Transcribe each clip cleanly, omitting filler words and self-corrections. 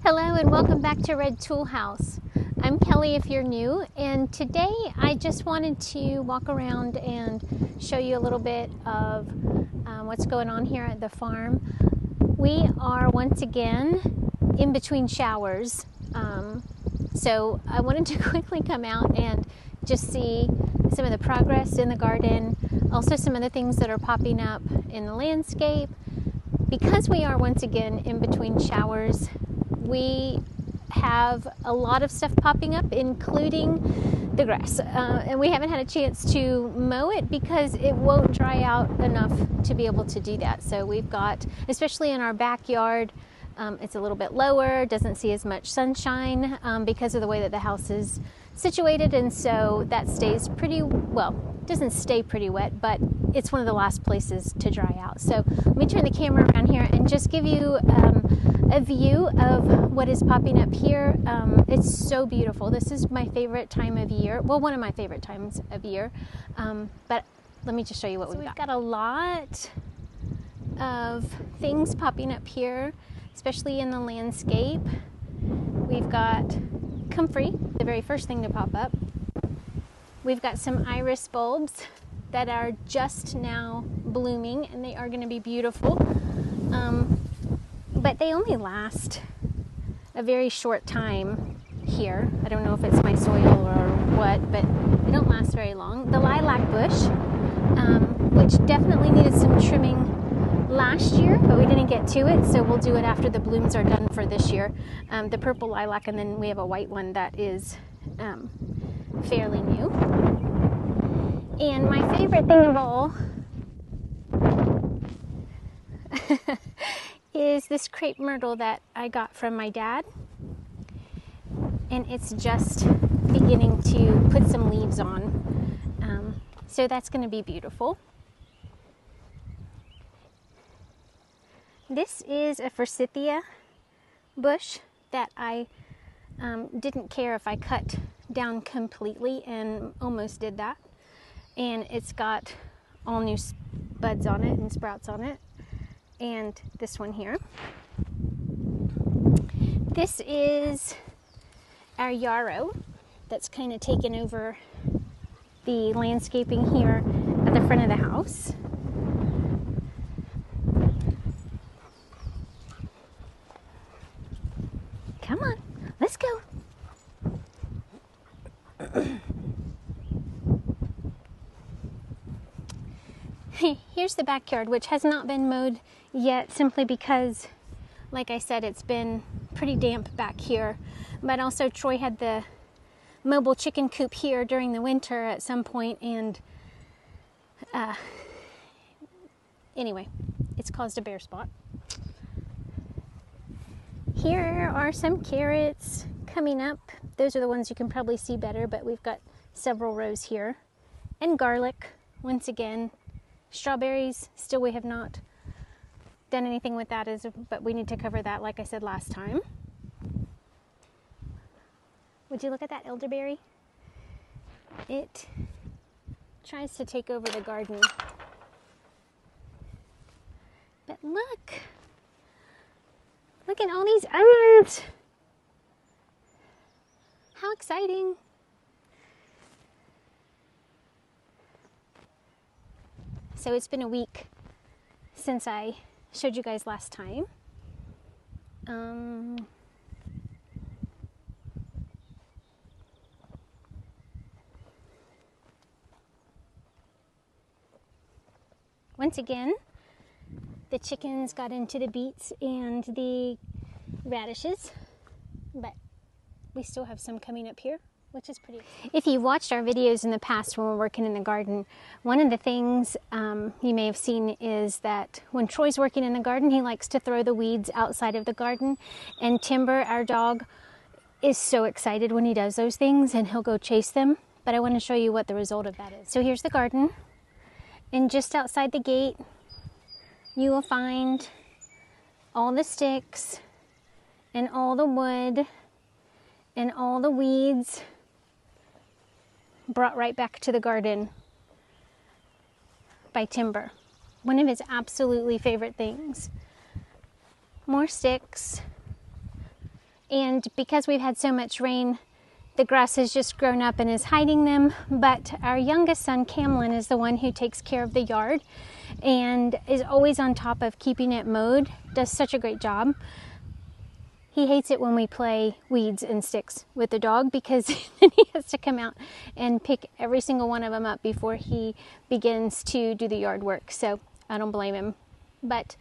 Hello and welcome back to Red Tool House. I'm Kelly if you're new, and today I just wanted to walk around and show you a little bit of what's going on here at the farm. We are once again in between showers, so I wanted to quickly come out and just see some of the progress in the garden, also some of the things that are popping up in the landscape. Because we are once again in between showers, we have a lot of stuff popping up, including the grass, and we haven't had a chance to mow it because it won't dry out enough to be able to do that. So we've got, especially in our backyard, it's a little bit lower, doesn't see as much sunshine because of the way that the house is situated, and so that stays pretty, well, doesn't stay pretty wet, but it's one of the last places to dry out. So let me turn the camera around here and just give you a view of what is popping up here. It's so beautiful. This is my favorite time of year. Well, one of my favorite times of year. But let me just show you what we've got a lot of things popping up here, especially in the landscape. We've got comfrey, the very first thing to pop up. We've got some iris bulbs that are just now blooming, and they are going to be beautiful. But they only last a very short time here. I don't know if it's my soil or what, but they don't last very long. The lilac bush, which definitely needed some trimming last year, but we didn't get to it, so we'll do it after the blooms are done for this year. The purple lilac, and then we have a white one that is fairly new. And my favorite thing of all is this crepe myrtle that I got from my dad, and it's just beginning to put some leaves on, so that's going to be beautiful. This is a forsythia bush that I didn't care if I cut down completely, and almost did that, and it's got all new buds on it and sprouts on it. And this one here, this is our yarrow that's kind of taken over the landscaping here at the front of the house. Come on, let's go. Here's the backyard, which has not been mowed yet, simply because, like I said, it's been pretty damp back here. But also Troy had the mobile chicken coop here during the winter at some point, and anyway, it's caused a bare spot. Here are some carrots coming up. Those are the ones you can probably see better, but we've got several rows here. And garlic, once again. Strawberries, still we have not done anything with that, but we need to cover that like I said last time. Would you look at that elderberry? It tries to take over the garden. But look at all these onions. How exciting. So it's been a week since I showed you guys last time. Once again, the chickens got into the beets and the radishes, but we still have some coming up here, which is pretty. If you watched our videos in the past when we're working in the garden, one of the things you may have seen is that when Troy's working in the garden, he likes to throw the weeds outside of the garden, and Timber, our dog, is so excited when he does those things, and he'll go chase them. But I want to show you what the result of that is. So here's the garden, and just outside the gate you will find all the sticks and all the wood and all the weeds brought right back to the garden by Timber. One of his absolutely favorite things. More sticks And because we've had so much rain, the grass has just grown up and is hiding them. But our youngest son, Camlin, is the one who takes care of the yard and is always on top of keeping it mowed. Does such a great job. He hates it when we play weeds and sticks with the dog, because then he has to come out and pick every single one of them up before he begins to do the yard work. So I don't blame him. But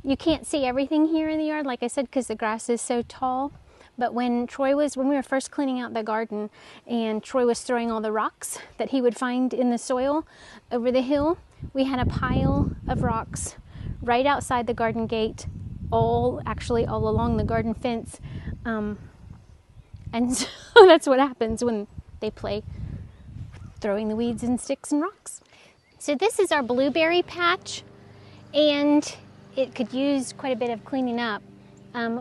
you can't see everything here in the yard, like I said, because the grass is so tall. But when we were first cleaning out the garden and Troy was throwing all the rocks that he would find in the soil over the hill, we had a pile of rocks right outside the garden gate, all along the garden fence. And so that's what happens when they play throwing the weeds and sticks and rocks. So this is our blueberry patch, and it could use quite a bit of cleaning up.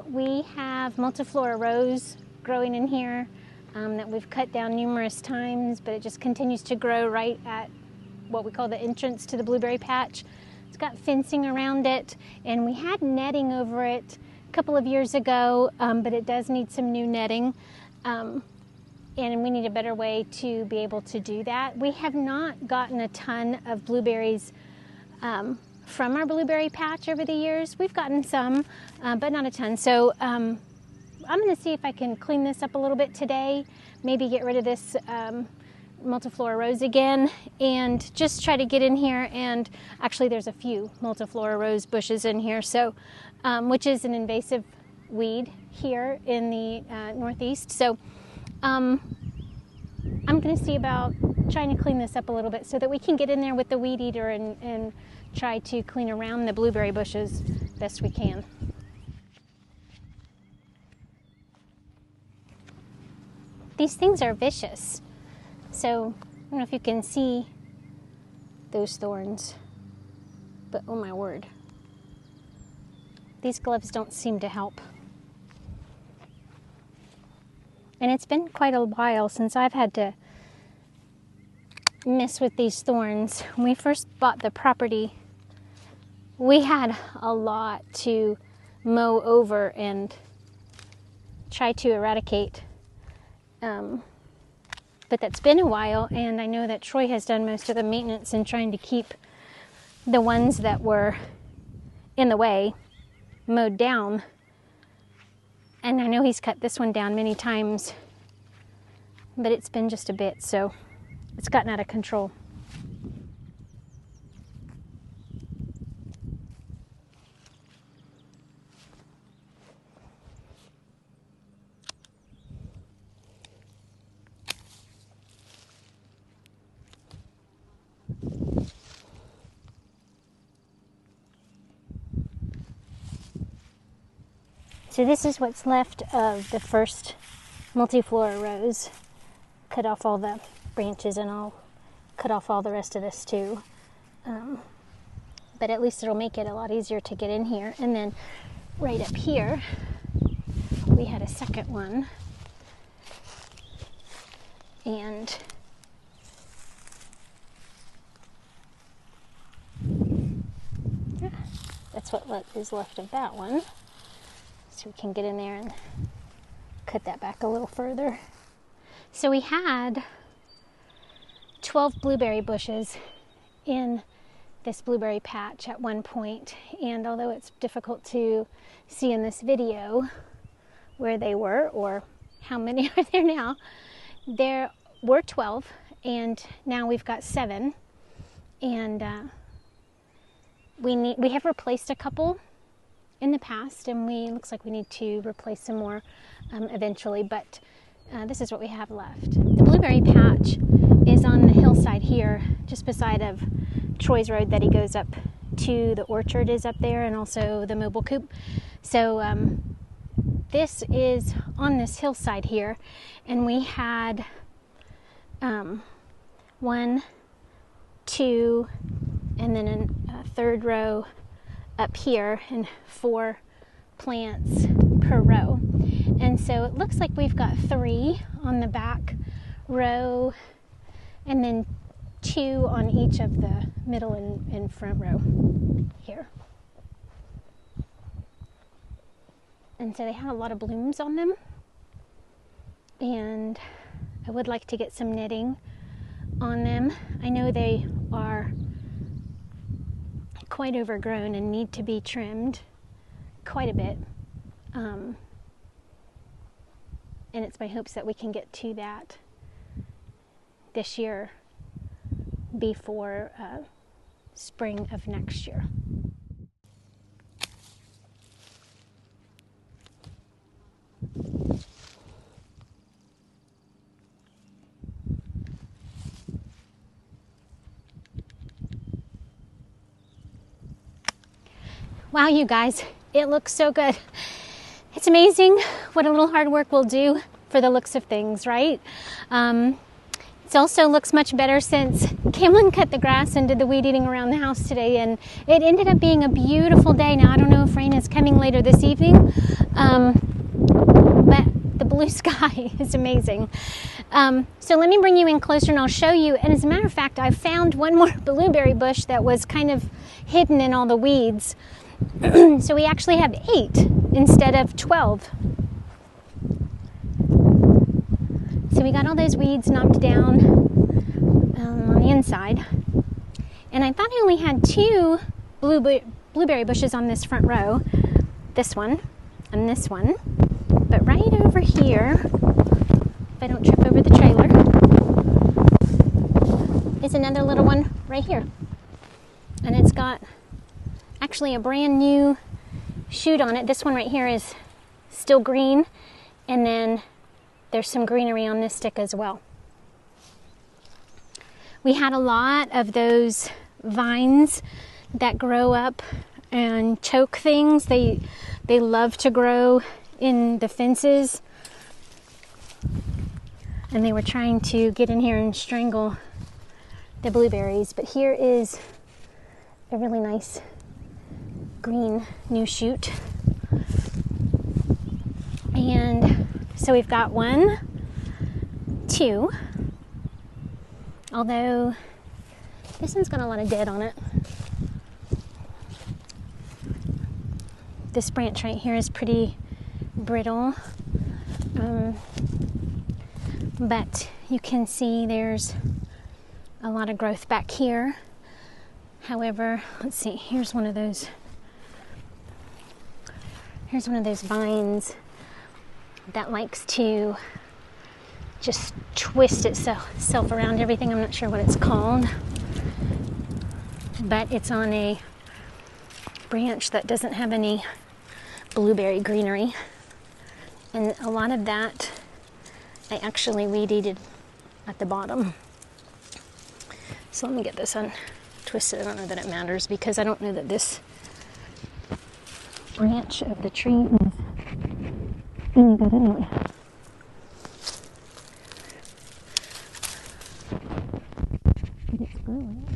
We have multiflora rose growing in here that we've cut down numerous times, but it just continues to grow right at what we call the entrance to the blueberry patch. It's got fencing around it, and we had netting over it a couple of years ago, but it does need some new netting, and we need a better way to be able to do that. We have not gotten a ton of blueberries from our blueberry patch over the years. We've gotten some, but not a ton. So I'm going to see if I can clean this up a little bit today, maybe get rid of this multiflora rose again, and just try to get in here. And actually there's a few multiflora rose bushes in here, so which is an invasive weed here in the Northeast. So I'm going to see about trying to clean this up a little bit so that we can get in there with the weed eater and try to clean around the blueberry bushes best we can. These things are vicious. So I don't know if you can see those thorns, but oh my word, these gloves don't seem to help. And it's been quite a while since I've had to mess with these thorns. When we first bought the property, we had a lot to mow over and try to eradicate. But that's been a while, and I know that Troy has done most of the maintenance in trying to keep the ones that were in the way mowed down. And I know he's cut this one down many times, but it's been just a bit, so it's gotten out of control. So this is what's left of the first multiflora rose. Cut off all the branches, and I'll cut off all the rest of this too. But at least it'll make it a lot easier to get in here. And then right up here, we had a second one. And that's what is left of that one. So we can get in there and cut that back a little further. So we had 12 blueberry bushes in this blueberry patch at one point, and although it's difficult to see in this video where they were or how many are there now, there were 12, and now we've got 7, and we have replaced a couple in the past, and looks like we need to replace some more eventually, but this is what we have left. The blueberry patch is on the hillside here, just beside of Troy's road that he goes up to. The orchard is up there, and also the mobile coop. So this is on this hillside here, and we had 1, 2, and then a third row up here, and 4 plants per row. And so it looks like we've got 3 on the back row, and then 2 on each of the middle and front row here. And so they have a lot of blooms on them. And I would like to get some netting on them. I know they are quite overgrown and need to be trimmed quite a bit. And it's my hopes that we can get to that this year before spring of next year. Wow, you guys, it looks so good. It's amazing what a little hard work will do for the looks of things, right? It also looks much better since Camlin cut the grass and did the weed eating around the house today, and it ended up being a beautiful day. Now, I don't know if rain is coming later this evening, but the blue sky is amazing. So let me bring you in closer and I'll show you. And as a matter of fact, I found one more blueberry bush that was kind of hidden in all the weeds. So we actually have 8 instead of 12. So we got all those weeds knocked down on the inside. And I thought I only had 2 blueberry bushes on this front row. This one and this one. But right over here, if I don't trip over the trailer, is another little one right here. And it's got actually a brand new shoot on it. This one right here is still green, and then there's some greenery on this stick as well. We had a lot of those vines that grow up and choke things. They love to grow in the fences, and they were trying to get in here and strangle the blueberries. But here is a really nice green new shoot. And so we've got 1, 2, although this one's got a lot of dead on it. This branch right here is pretty brittle, but you can see there's a lot of growth back here. However, let's see, here's one of those vines that likes to just twist itself around everything. I'm not sure what it's called, but it's on a branch that doesn't have any blueberry greenery. And a lot of that I actually weed-eated at the bottom. So let me get this untwisted. I don't know that it matters because I don't know that this branch of the tree is any good anyway. It's growing.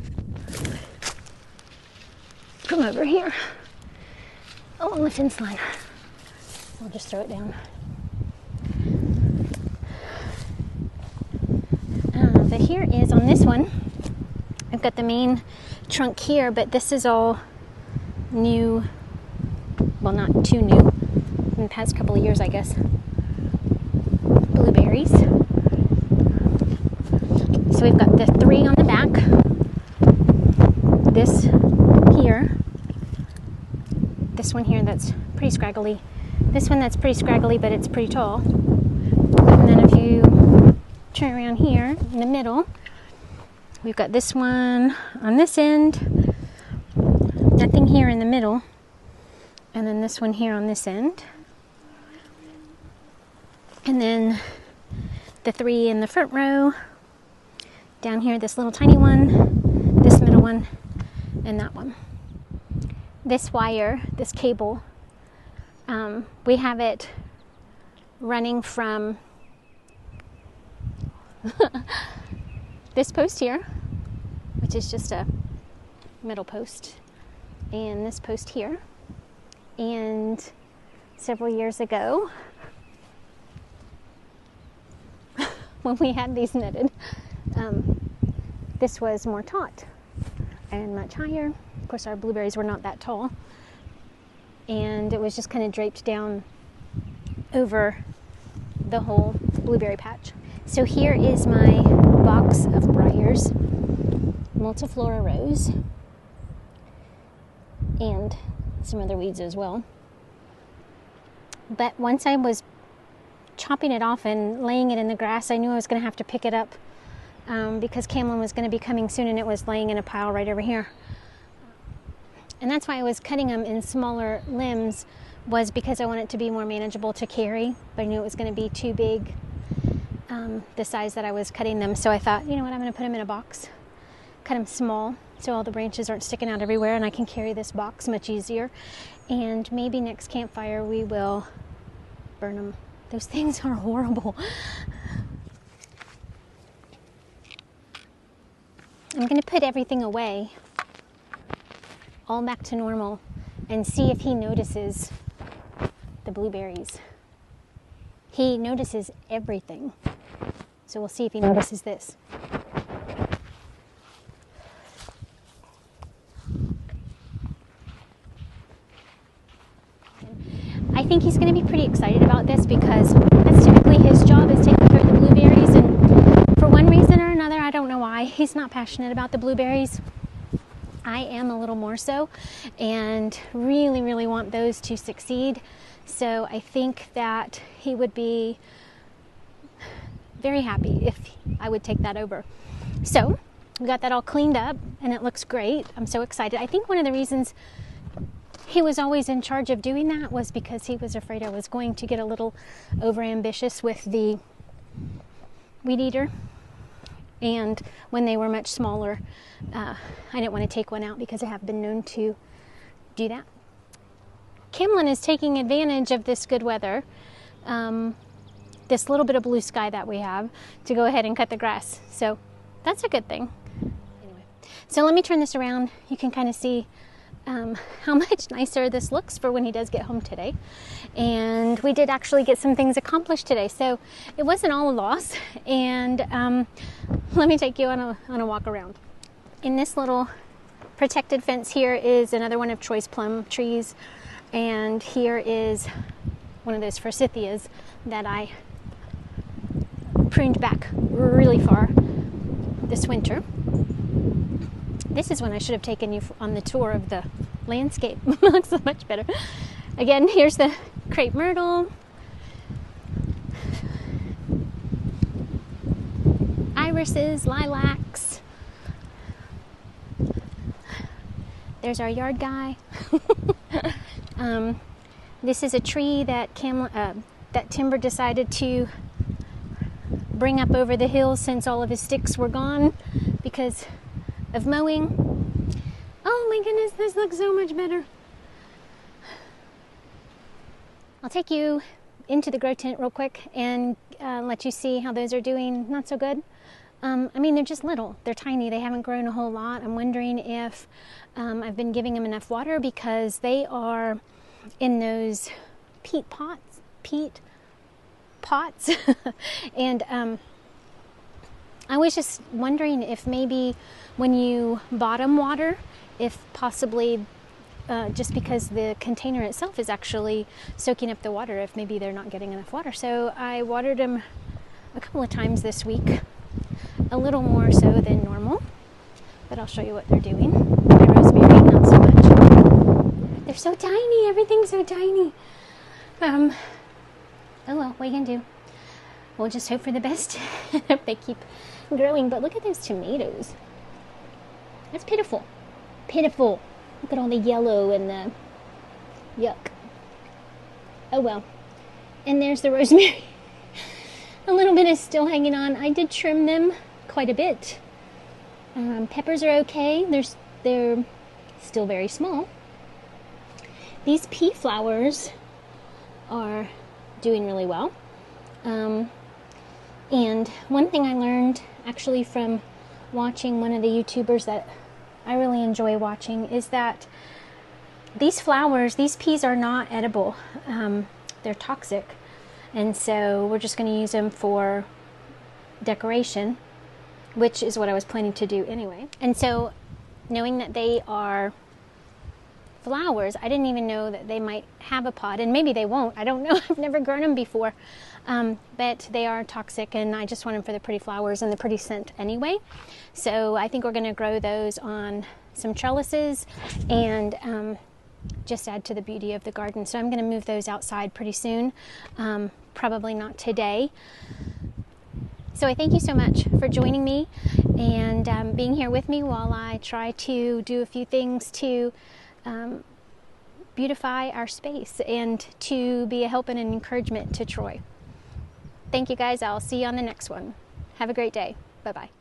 Come over here along the fence line. I'll just throw it down. But here is on this one, I've got the main trunk here, but this is all new. Well, not too new, in the past couple of years, I guess. Blueberries. So we've got the 3 on the back. This here. This one here that's pretty scraggly. This one that's pretty scraggly, but it's pretty tall. And then if you turn around here in the middle, we've got this one on this end. Nothing here in the middle. And then this one here on this end. And then the 3 in the front row. Down here, this little tiny one, this middle one, and that one. This wire, this cable, we have it running from this post here, which is just a middle post, and this post here. And several years ago, when we had these netted, this was more taut and much higher. Of course, our blueberries were not that tall, and it was just kind of draped down over the whole blueberry patch. So here is my box of briars, multiflora rose, and some other weeds as well. But once I was chopping it off and laying it in the grass, I knew I was going to have to pick it up because Camlin was going to be coming soon, and it was laying in a pile right over here. And that's why I was cutting them in smaller limbs, was because I wanted it to be more manageable to carry, but I knew it was going to be too big, the size that I was cutting them. So I thought, you know what, I'm going to put them in a box, cut them small so all the branches aren't sticking out everywhere, and I can carry this box much easier. And maybe next campfire we will burn them. Those things are horrible. I'm going to put everything away, all back to normal, and see if he notices the blueberries. He notices everything. So we'll see if he notices this. I think he's going to be pretty excited about this because that's typically his job, is taking care of the blueberries, and for one reason or another, I don't know why, he's not passionate about the blueberries. I am a little more so, and really, really want those to succeed. So I think that he would be very happy if I would take that over. So we got that all cleaned up, and it looks great. I'm so excited. I think one of the reasons he was always in charge of doing that was because he was afraid I was going to get a little overambitious with the weed eater. And when they were much smaller, I didn't want to take one out because I have been known to do that. Camlin is taking advantage of this good weather, this little bit of blue sky that we have, to go ahead and cut the grass. So that's a good thing. Anyway, so let me turn this around. You can kind of see how much nicer this looks for when he does get home today. And we did actually get some things accomplished today, so it wasn't all a loss. And let me take you on a walk around. In this little protected fence here is another one of choice plum trees, and here is one of those forsythias that I pruned back really far this winter. This is when I should have taken you on the tour of the landscape. It looks so much better. Again, here's the crepe myrtle, irises, lilacs. There's our yard guy. This is a tree that that Timber decided to bring up over the hill since all of his sticks were gone because of mowing. Oh my goodness, this looks so much better. I'll take you into the grow tent real quick and let you see how those are doing. Not so good. I mean, they're just little. They're tiny. They haven't grown a whole lot. I'm wondering if I've been giving them enough water because they are in those peat pots. And I was just wondering if maybe when you bottom water, if possibly just because the container itself is actually soaking up the water, if maybe they're not getting enough water. So I watered them a couple of times this week, a little more so than normal, but I'll show you what they're doing. My rosemary, not so much. They're so tiny, everything's so tiny. Oh well, what are you gonna do? We'll just hope for the best. Hope they keep growing. But look at those tomatoes. That's pitiful. Pitiful. Look at all the yellow and the yuck. Oh well. And there's the rosemary. A little bit is still hanging on. I did trim them quite a bit. Peppers are okay. They're still very small. These pea flowers are doing really well. And one thing I learned actually from watching one of the YouTubers that I really enjoy watching is that these flowers, these peas are not edible. They're toxic. And so we're just going to use them for decoration, which is what I was planning to do anyway. And so knowing that they are flowers. I didn't even know that they might have a pod, and maybe they won't. I don't know. I've never grown them before. But they are toxic, and I just want them for the pretty flowers and the pretty scent anyway. So I think we're going to grow those on some trellises and just add to the beauty of the garden. So I'm going to move those outside pretty soon. Probably not today. So I thank you so much for joining me and being here with me while I try to do a few things to beautify our space and to be a help and an encouragement to Troy. Thank you guys. I'll see you on the next one. Have a great day. Bye-bye.